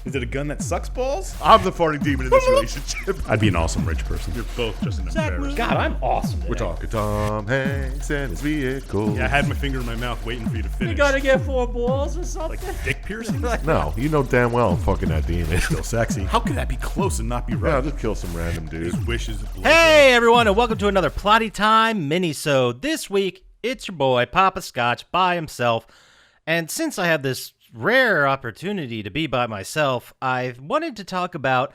Is it a gun that sucks balls? I'm the farting demon in this relationship. I'd be an awesome rich person. You're both just an embarrassment. God, I'm awesome today. We're talking Tom Hanks and his vehicle. Yeah, I had my finger in my mouth waiting for you to finish. You gotta get 4 balls or something. Like dick piercing? No, you know damn well I'm fucking that demon. Still sexy. How could that be close and not be Yeah, right? I'll just kill some random dude. His wishes. Hey everyone, and welcome to another Plotty Time Minisode. This week, it's your boy Poppascotch by himself, and since I have this rare opportunity to be by myself, I wanted to talk about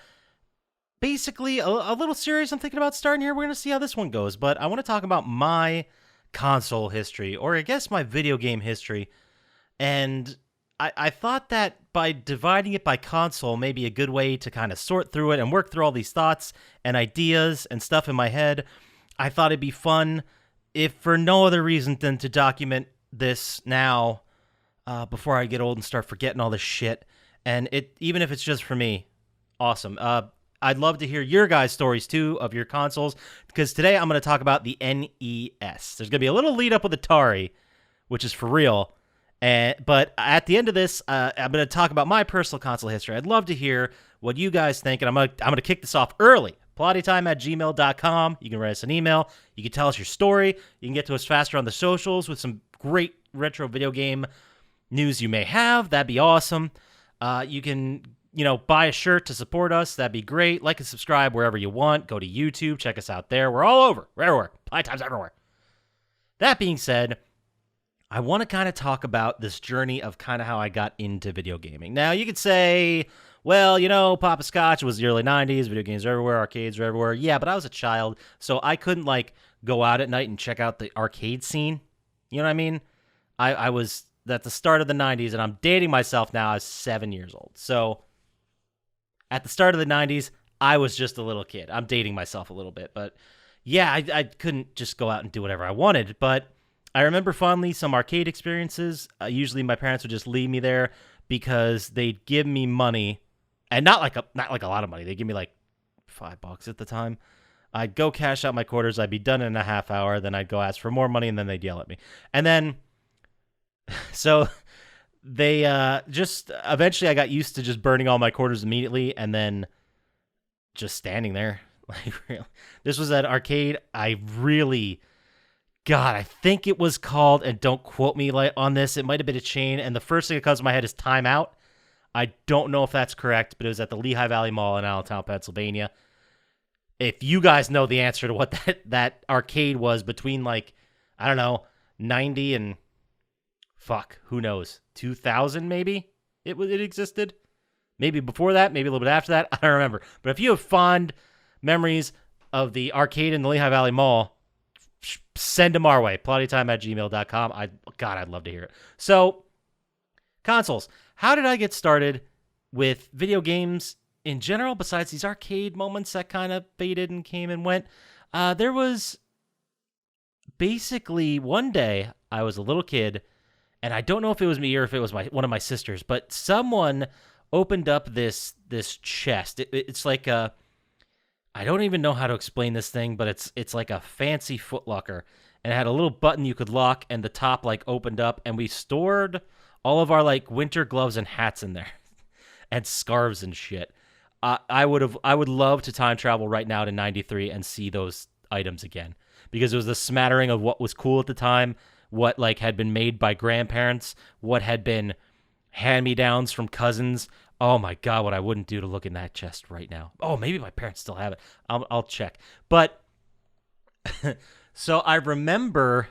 basically a little series I'm thinking about starting here. We're going to see how this one goes, but I want to talk about my console history, or I guess my video game history, and I thought that by dividing it by console may be a good way to kind of sort through it and work through all these thoughts and ideas and stuff in my head. I thought it'd be fun, if for no other reason than to document this now, before I get old and start forgetting all this shit. And even if it's just for me, awesome. I'd love to hear your guys' stories, too, of your consoles, because today I'm going to talk about the NES. There's going to be a little lead-up with Atari, which is for real, but at the end of this, I'm going to talk about my personal console history. I'd love to hear what you guys think, and I'm going to kick this off early. plottytime@gmail.com. You can write us an email. You can tell us your story. You can get to us faster on the socials with some great retro video game news you may have. That'd be awesome. You can, buy a shirt to support us. That'd be great. Like and subscribe wherever you want. Go to YouTube. Check us out there. We're all over. We're everywhere. Plotty Time's everywhere. That being said, I want to kind of talk about this journey of kind of how I got into video gaming. Now, you could say, well, Poppascotch was the early 90s. Video games are everywhere. Arcades are everywhere. Yeah, but I was a child, so I couldn't, go out at night and check out the arcade scene. You know what I mean? I was at the start of the 90s, and I'm dating myself now. I was 7 years old. So at the start of the 90s, I was just a little kid. I'm dating myself a little bit. But yeah, I couldn't just go out and do whatever I wanted. But I remember fondly some arcade experiences. Usually my parents would just leave me there because they'd give me money. And not like a lot of money. They'd give me like $5 at the time. I'd go cash out my quarters. I'd be done in a half hour. Then I'd go ask for more money, and then they'd yell at me. And then so they just eventually I got used to just burning all my quarters immediately and then just standing there. This was at arcade. I think it was called, and don't quote me on this, it might have been a chain, and the first thing that comes to my head is Time Out. I don't know if that's correct, but it was at the Lehigh Valley Mall in Allentown, Pennsylvania. If you guys know the answer to what that arcade was between 90 and who knows, 2000 maybe it existed. Maybe before that, maybe a little bit after that. I don't remember. But if you have fond memories of the arcade in the Lehigh Valley Mall, send them our way. plottytime@gmail.com. I'd love to hear it. So, consoles. How did I get started with video games in general, besides these arcade moments that kind of faded and came and went? There was basically one day I was a little kid, and I don't know if it was me or if it was one of my sisters, but someone opened up this chest. It's like a, I don't even know how to explain this thing, but it's like a fancy footlocker, and it had a little button you could lock, and the top opened up, and we stored all of our winter gloves and hats in there, and scarves and shit. I would love to time travel right now to 93 and see those items again, because it was a smattering of what was cool at the time, what had been made by grandparents, what had been hand-me-downs from cousins. Oh my God, what I wouldn't do to look in that chest right now. Oh, maybe my parents still have it. I'll check. But so I remember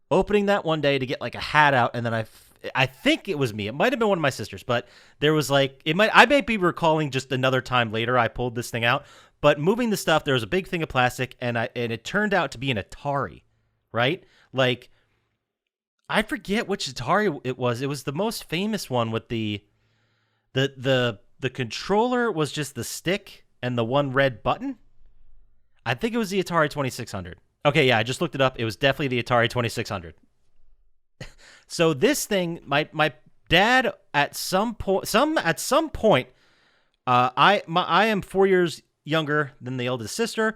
opening that one day to get a hat out, and then I think it was me. It might have been one of my sisters, but there was I might be recalling just another time later I pulled this thing out. But moving the stuff, there was a big thing of plastic, and it turned out to be an Atari, right? I forget which Atari it was. It was the most famous one with the controller was just the stick and the one red button. I think it was the Atari 2600. Okay, yeah, I just looked it up. It was definitely the Atari 2600. So this thing, my dad at some point, I am 4 years younger than the oldest sister.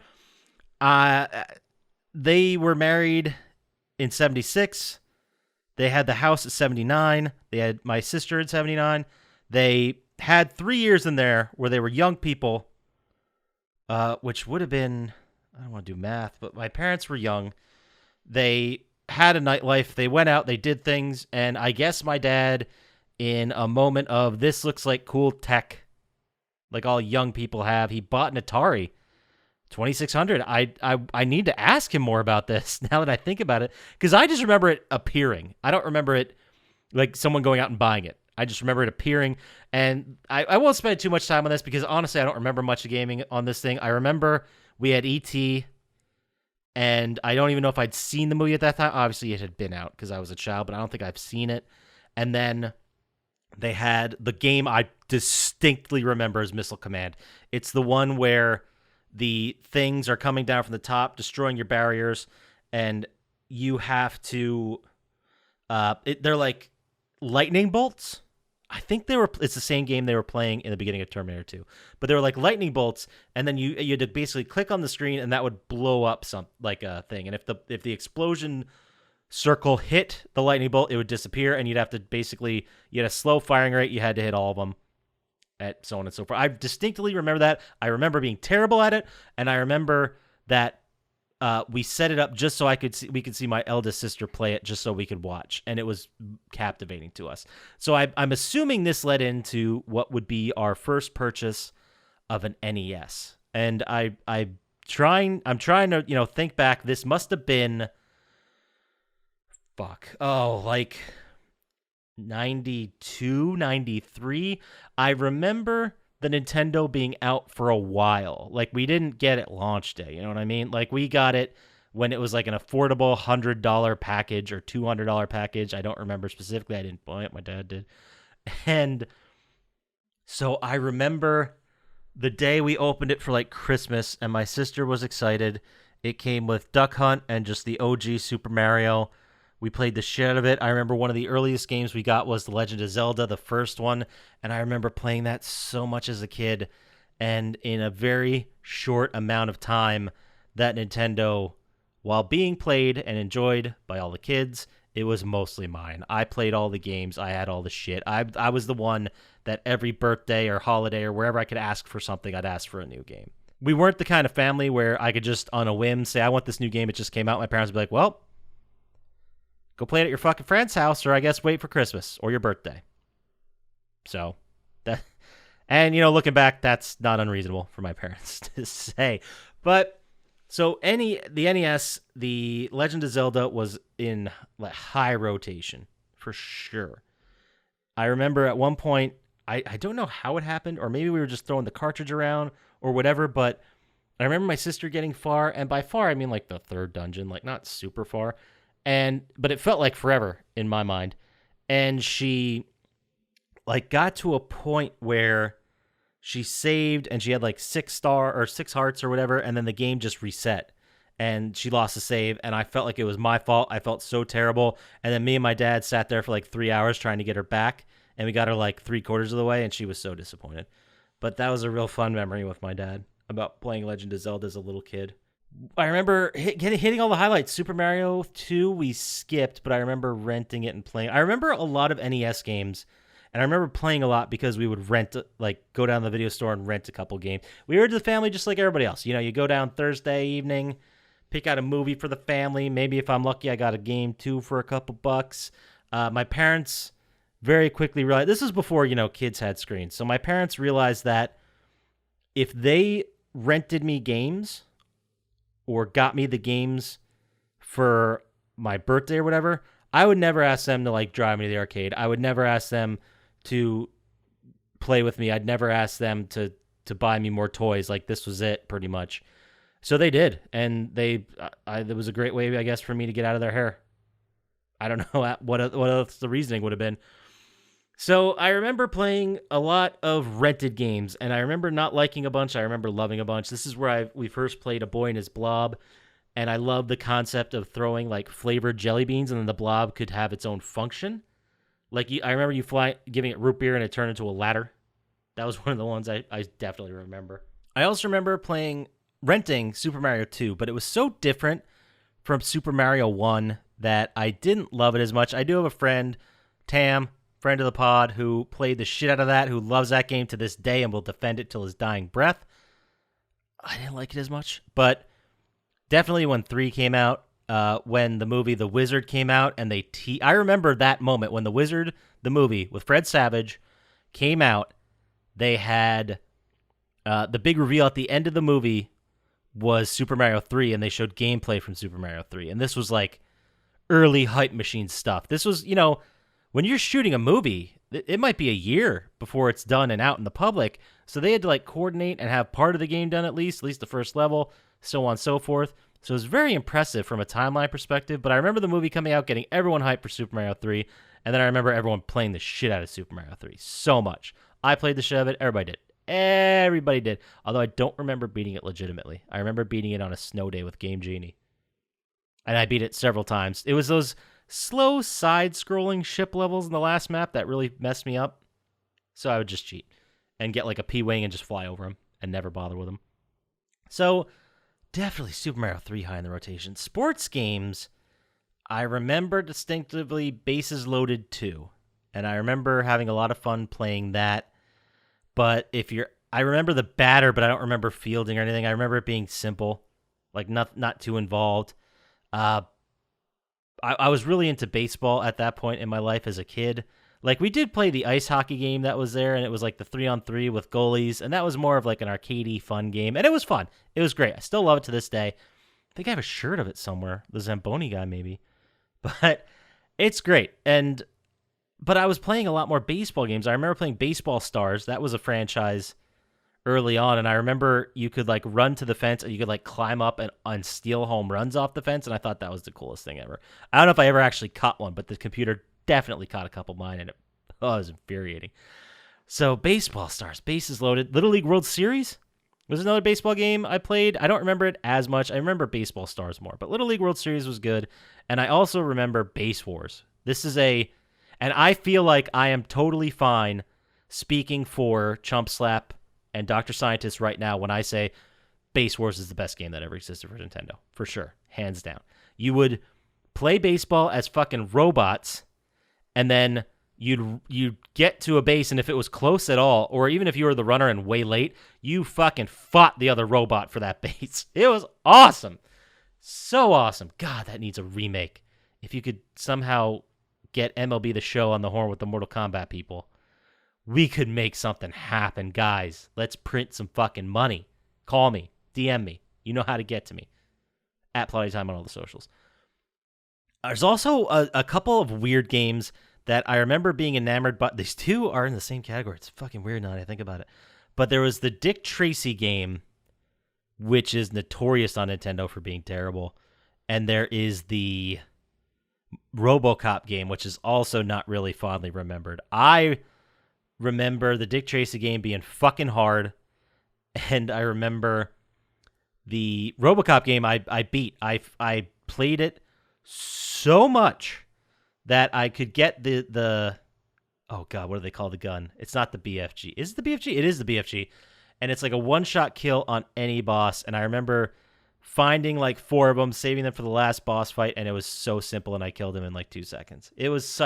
They were married in 76. They had the house at 79. They had my sister in 79. They had 3 years in there where they were young people, which would have been, I don't want to do math, but my parents were young. They had a nightlife. They went out, they did things, and I guess my dad, in a moment of this looks like cool tech, like all young people have, he bought an Atari 2600. I need to ask him more about this now that I think about it, because I just remember it appearing. I don't remember it like someone going out and buying it. I just remember it appearing, and I won't spend too much time on this because honestly I don't remember much of gaming on this thing. I remember we had E.T., and I don't even know if I'd seen the movie at that time. Obviously it had been out because I was a child, but I don't think I've seen it. And then they had the game I distinctly remember as Missile Command. It's the one where the things are coming down from the top, destroying your barriers, and you have to... they're like lightning bolts. I think it's the same game they were playing in the beginning of Terminator 2. But they were like lightning bolts, and then you had to basically click on the screen, and that would blow up some like a thing. And if the explosion circle hit the lightning bolt, it would disappear, and you had a slow firing rate. You had to hit all of them, at so on and so forth. I distinctly remember that. I remember being terrible at it, and I remember that we set it up just so we could see my eldest sister play it, just so we could watch, and it was captivating to us. So I'm assuming this led into what would be our first purchase of an NES, and I'm trying to think back. This must have been like 92, 93. I remember the Nintendo being out for a while. Like, we didn't get it launch day, you know what I mean? Like, we got it when it was like an affordable $100 package or $200 package. I don't remember specifically. I didn't buy it. My dad did. And so I remember the day we opened it for like Christmas, and my sister was excited. It came with Duck Hunt and just the OG Super Mario. We played the shit out of it. I remember one of the earliest games we got was The Legend of Zelda, the first one, and I remember playing that so much as a kid. And in a very short amount of time, that Nintendo, while being played and enjoyed by all the kids, it was mostly mine. I played all the games. I had all the shit. I was the one that every birthday or holiday or wherever I could ask for something, I'd ask for a new game. We weren't the kind of family where I could just, on a whim, say, I want this new game. It just came out. My parents would be like, well, go play it at your fucking friend's house, or I guess wait for Christmas or your birthday. So, and looking back, that's not unreasonable for my parents to say. But so the NES, the Legend of Zelda was in like high rotation for sure. I remember at one point, I don't know how it happened, or maybe we were just throwing the cartridge around or whatever, but I remember my sister getting far, and by far I mean like the third dungeon, like not super far. But it felt like forever in my mind. And she like got to a point where she saved and she had like 6 hearts or whatever. And then the game just reset and she lost the save. And I felt like it was my fault. I felt so terrible. And then me and my dad sat there for like 3 hours trying to get her back. And we got her like 3/4 of the way, and she was so disappointed. But that was a real fun memory with my dad about playing Legend of Zelda as a little kid. I remember hitting all the highlights. Super Mario 2 we skipped, but I remember renting it and playing. I remember a lot of NES games, and I remember playing a lot because we would go down to the video store and rent a couple games. We were the family just like everybody else. You go down Thursday evening, pick out a movie for the family. Maybe if I'm lucky, I got a game too for a couple bucks. My parents very quickly realized, this is before, kids had screens. So my parents realized that if they rented me games or got me the games for my birthday or whatever, I would never ask them to like drive me to the arcade. I would never ask them to play with me. I'd never ask them to buy me more toys. Like, this was it pretty much. So they did. And it was a great way, I guess, for me to get out of their hair. I don't know what else the reasoning would have been. So I remember playing a lot of rented games, and I remember not liking a bunch. I remember loving a bunch. This is where we first played A Boy and His Blob, and I love the concept of throwing like flavored jelly beans, and then the blob could have its own function. Like, I remember giving it root beer, and it turned into a ladder. That was one of the ones I definitely remember. I also remember renting Super Mario 2, but it was so different from Super Mario 1 that I didn't love it as much. I do have a friend, Tam, friend of the pod, who played the shit out of that, who loves that game to this day and will defend it till his dying breath. I didn't like it as much, but definitely when 3 came out, when the movie The Wizard came out, and I remember that moment when The Wizard, the movie with Fred Savage, came out. They had the big reveal at the end of the movie was Super Mario 3, and they showed gameplay from Super Mario 3, and this was like early hype machine stuff. This was, when you're shooting a movie, it might be a year before it's done and out in the public, so they had to like coordinate and have part of the game done at least the first level, so on and so forth. So it was very impressive from a timeline perspective, but I remember the movie coming out, getting everyone hyped for Super Mario 3, and then I remember everyone playing the shit out of Super Mario 3 so much. I played the shit out of it, everybody did, although I don't remember beating it legitimately. I remember beating it on a snow day with Game Genie, and I beat it several times. It was those slow side-scrolling ship levels in the last map that really messed me up, so I would just cheat and get like a P-Wing and just fly over them and never bother with them. So definitely Super Mario 3 high in the rotation. Sports games, I remember distinctively Bases Loaded 2, and I remember having a lot of fun playing that. But I remember the batter, but I don't remember fielding or anything. I remember it being simple, like not too involved. I was really into baseball at that point in my life as a kid. Like, we did play the ice hockey game that was there, and it was like the 3-on-3 with goalies, and that was more of like an arcadey fun game, and it was fun. It was great. I still love it to this day. I think I have a shirt of it somewhere, the Zamboni guy maybe. But it's great. But I was playing a lot more baseball games. I remember playing Baseball Stars. That was a franchise early on, and I remember you could like run to the fence and you could like climb up and steal home runs off the fence, and I thought that was the coolest thing ever. I don't know if I ever actually caught one, but the computer definitely caught a couple of mine, and it was infuriating. So Baseball Stars, Bases Loaded, Little League World Series was another baseball game I played. I don't remember it as much. I remember Baseball Stars more, but Little League World Series was good, and I also remember Base Wars. And I feel like I am totally fine speaking for Chump Slap and Dr. Scientist right now when I say Base Wars is the best game that ever existed for Nintendo. For sure. Hands down. You would play baseball as fucking robots, and then you'd get to a base, and if it was close at all, or even if you were the runner and way late, you fucking fought the other robot for that base. It was awesome. So awesome. God, that needs a remake. If you could somehow get MLB The Show on the horn with the Mortal Kombat people, we could make something happen, guys. Let's print some fucking money. Call me. DM me. You know how to get to me. At Plottytime on all the socials. There's also a couple of weird games that I remember being enamored by. These two are in the same category. It's fucking weird now that I think about it. But there was the Dick Tracy game, which is notorious on Nintendo for being terrible. And there is the RoboCop game, which is also not really fondly remembered. I remember the Dick Tracy game being fucking hard, and I remember the RoboCop game I beat. I played it so much that I could get the oh god, what do they call the gun? It's not the BFG. Is it the BFG? It is the BFG, and it's like a one-shot kill on any boss, and I remember finding like 4 of them, saving them for the last boss fight, and it was so simple, and I killed him in like 2 seconds. It was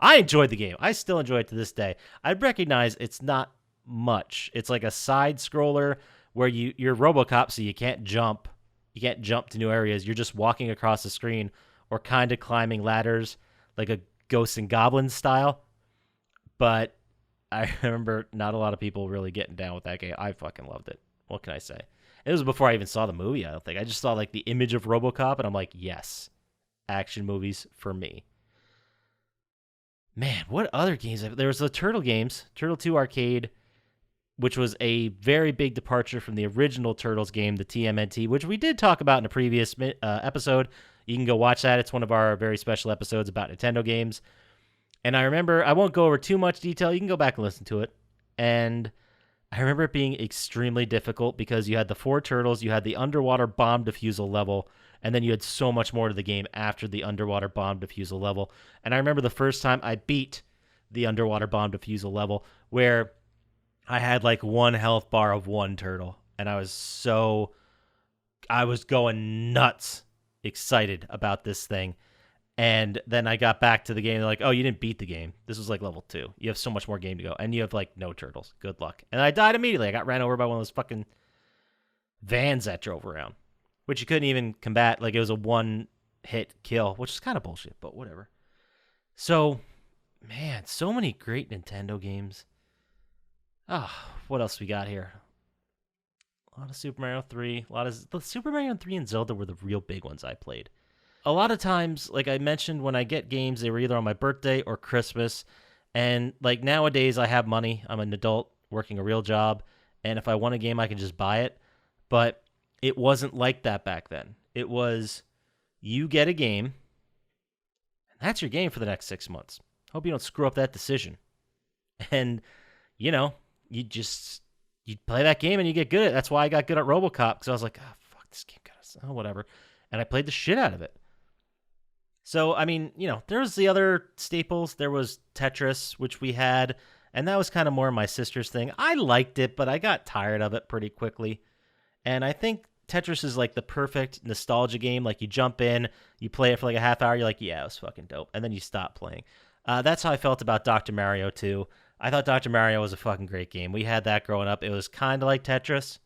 I enjoyed the game. I still enjoy it to this day. I recognize it's not much. It's like a side scroller where you're RoboCop, so you can't jump. You can't jump to new areas. You're just walking across the screen or kind of climbing ladders like a Ghosts and Goblins style. But I remember not a lot of people really getting down with that game. I fucking loved it. What can I say? It was before I even saw the movie, I don't think. I just saw like the image of RoboCop, and I'm like, yes, action movies for me. Man, what other games? There was the Turtle games, Turtle 2 Arcade, which was a very big departure from the original Turtles game, the TMNT, which we did talk about in a previous episode. You can go watch that. It's one of our very special episodes about Nintendo games. And I remember, I won't go over too much detail. You can go back and listen to it. And I remember it being extremely difficult because you had the 4 turtles, you had the underwater bomb defusal level, and then you had so much more to the game after the underwater bomb defusal level. And I remember the first time I beat the underwater bomb defusal level where I had like 1 health bar of 1 turtle. And I was going nuts excited about this thing. And then I got back to the game. They're like, oh, you didn't beat the game. This was like level 2. You have so much more game to go. And you have like no turtles. Good luck. And I died immediately. I got ran over by one of those fucking vans that drove around, which you couldn't even combat. Like it was a one-hit kill, which is kind of bullshit, but whatever. So, man, so many great Nintendo games. What else we got here? A lot of Super Mario 3. The Super Mario 3 and Zelda were the real big ones I played. A lot of times, like I mentioned, when I get games, they were either on my birthday or Christmas. And like nowadays, I have money. I'm an adult working a real job. And if I want a game, I can just buy it. But it wasn't like that back then. It was, you get a game, and that's your game for the next 6 months. Hope you don't screw up that decision. And, you play that game and you get good at it. That's why I got good at RoboCop, because I was like, fuck, this game whatever. And I played the shit out of it. So, I mean, there was the other staples. There was Tetris, which we had, and that was kind of more my sister's thing. I liked it, but I got tired of it pretty quickly. And I think Tetris is like the perfect nostalgia game. Like you jump in, you play it for like a half hour, you're like, yeah, it was fucking dope. And then you stop playing. That's how I felt about Dr. Mario 2. I thought Dr. Mario was a fucking great game. We had that growing up. It was kind of like Tetris,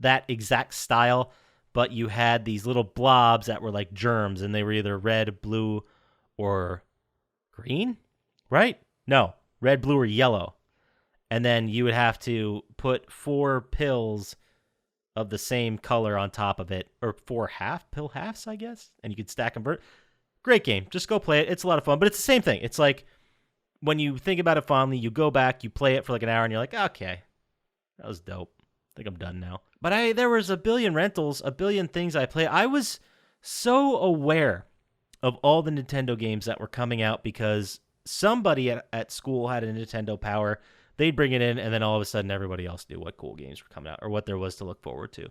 that exact style, but you had these little blobs that were like germs, and they were either red, blue, or green, right? No, red, blue, or yellow. And then you would have to put 4 pills of the same color on top of it, or 4 pill halves, I guess, and you could stack convert. Great game. Just go play it. It's a lot of fun, but it's the same thing. It's like, when you think about it fondly, you go back, you play it for like an hour, and you're like, okay, that was dope. I think I'm done now. But there was a billion rentals, a billion things I played. I was so aware of all the Nintendo games that were coming out because somebody at school had a Nintendo Power. They'd bring it in, and then all of a sudden everybody else knew what cool games were coming out or what there was to look forward to.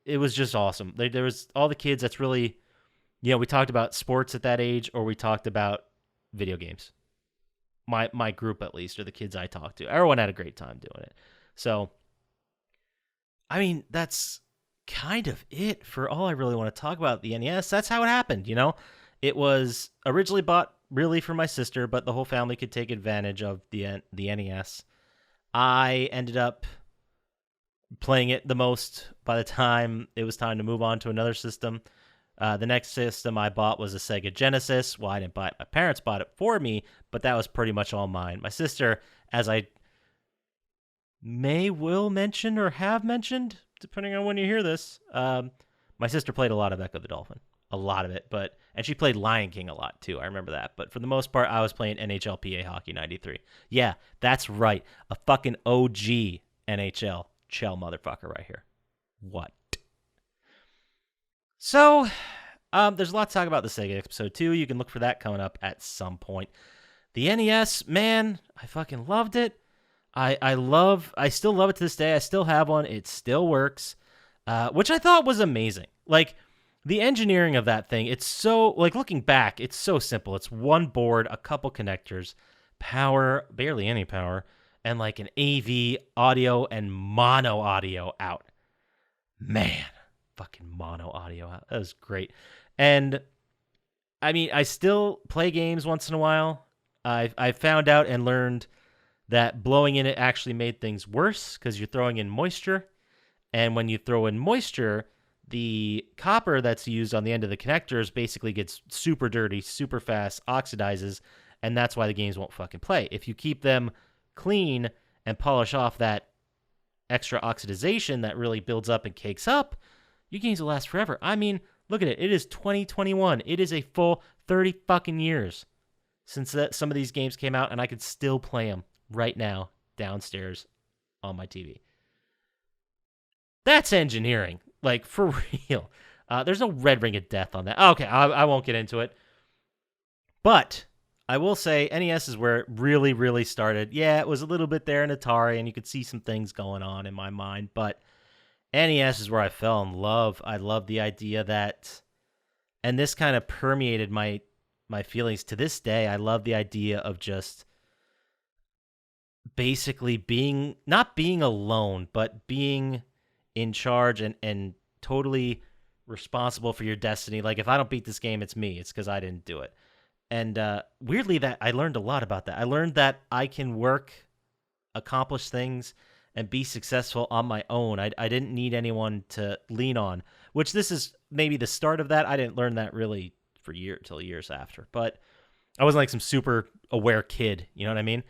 It was just awesome. There was all the kids that's really, we talked about sports at that age, or we talked about video games. My group, at least, or the kids I talked to. Everyone had a great time doing it. So, I mean, that's kind of it for all I really want to talk about the NES. That's how it happened, It was originally bought really for my sister, but the whole family could take advantage of the NES. I ended up playing it the most by the time it was time to move on to another system. The next system I bought was a Sega Genesis. Well, I didn't buy it. My parents bought it for me, but that was pretty much all mine. My sister, as I will mention or have mentioned, depending on when you hear this, my sister played a lot of Echo the Dolphin. A lot of it. And she played Lion King a lot, too. I remember that. But for the most part, I was playing NHLPA Hockey 93. Yeah, that's right. A fucking OG NHL shell motherfucker right here. What? So, there's a lot to talk about the Sega episode 2. You can look for that coming up at some point. The NES, man, I fucking loved it. I still love it to this day. I still have one. It still works, which I thought was amazing. Like, the engineering of that thing, it's so, like, looking back, it's so simple. It's one board, a couple connectors, power, barely any power, and like an AV audio and mono audio out. Man, fucking mono audio out. That was great. And I mean, I still play games once in a while. I found out and learned that blowing in it actually made things worse because you're throwing in moisture. And when you throw in moisture, the copper that's used on the end of the connectors basically gets super dirty, super fast, oxidizes, and that's why the games won't fucking play. If you keep them clean and polish off that extra oxidization that really builds up and cakes up, your games will last forever. I mean, look at it. It is 2021. It is a full 30 fucking years since some of these games came out, and I could still play them right now downstairs on my TV. That's engineering. Like, for real. There's no red ring of death on that. Okay, I won't get into it. But I will say NES is where it really, really started. Yeah, it was a little bit there in Atari, and you could see some things going on in my mind. But NES is where I fell in love. I love the idea that, and this kind of permeated my feelings to this day. I love the idea of just basically not being alone, but being in charge and totally responsible for your destiny. Like, if I don't beat this game, it's me. It's because I didn't do it. And weirdly, that I learned a lot about that. I learned that I can work, accomplish things, and be successful on my own. I didn't need anyone to lean on, which this is maybe the start of that. I didn't learn that really till years after. But I wasn't like some super aware kid. You know what I mean?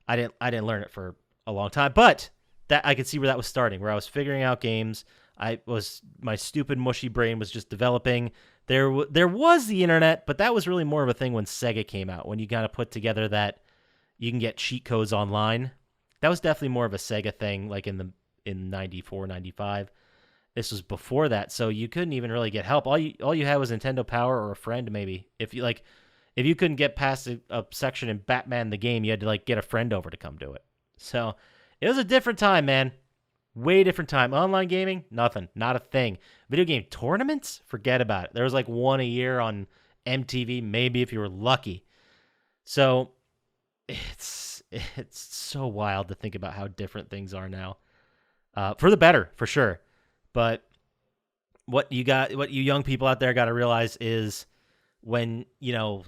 I didn't learn it for a long time. But that I could see where that was starting, where I was figuring out games. My stupid mushy brain was just developing. There was the internet, but that was really more of a thing when Sega came out, when you got to put together that you can get cheat codes online. That was definitely more of a Sega thing, like in 94, 95. This was before that, so you couldn't even really get help. All you had was Nintendo Power or a friend, maybe. If you couldn't get past a section in Batman the game, you had to like get a friend over to come do it. So it was a different time, man. Way different time. Online gaming, nothing, not a thing. Video game tournaments, forget about it. There was like one a year on MTV, maybe if you were lucky. So it's so wild to think about how different things are now. For the better, for sure. But what you young people out there got to realize is when, you're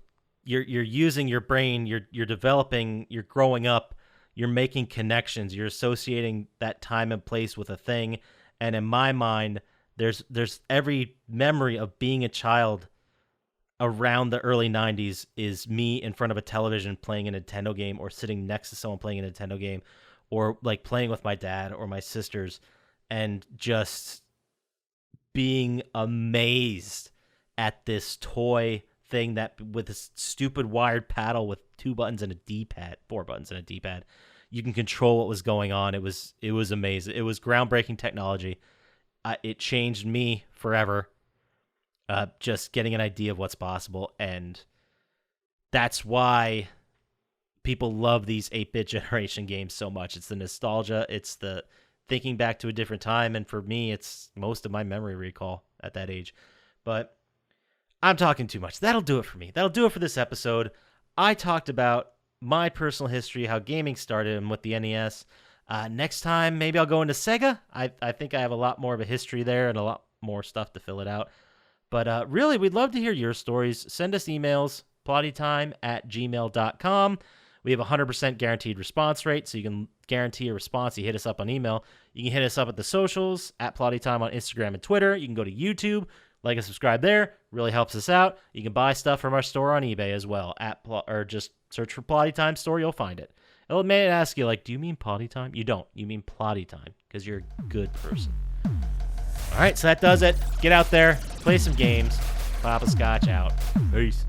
using your brain, you're developing, you're growing up, you're making connections, you're associating that time and place with a thing. And in my mind, there's every memory of being a child around the early 90s is me in front of a television playing a Nintendo game, or sitting next to someone playing a Nintendo game, or like playing with my dad or my sisters, and just being amazed at this toy thing that with this stupid wired paddle with 4 buttons and a D-pad, you can control what was going on. It was amazing. It was groundbreaking technology. It changed me forever. Just getting an idea of what's possible, and that's why people love these 8-bit generation games so much. It's the nostalgia. It's the thinking back to a different time, and for me, it's most of my memory recall at that age. But I'm talking too much. That'll do it for me. That'll do it for this episode. I talked about my personal history, how gaming started, and with the NES. Next time, maybe I'll go into Sega. I think I have a lot more of a history there and a lot more stuff to fill it out. But really, we'd love to hear your stories. Send us emails, plottytime@gmail.com. We have a 100% guaranteed response rate, so you can guarantee a response. You hit us up on email. You can hit us up at the socials, at plottytime on Instagram and Twitter. You can go to YouTube, like and subscribe there. Really helps us out. You can buy stuff from our store on eBay as well, or just search for Plotty Time Store. You'll find it. It may ask you, like, do you mean Plotty Time? You don't. You mean Plotty Time, because you're a good person. All right, so that does it. Get out there, play some games. Poppascotch out. Peace.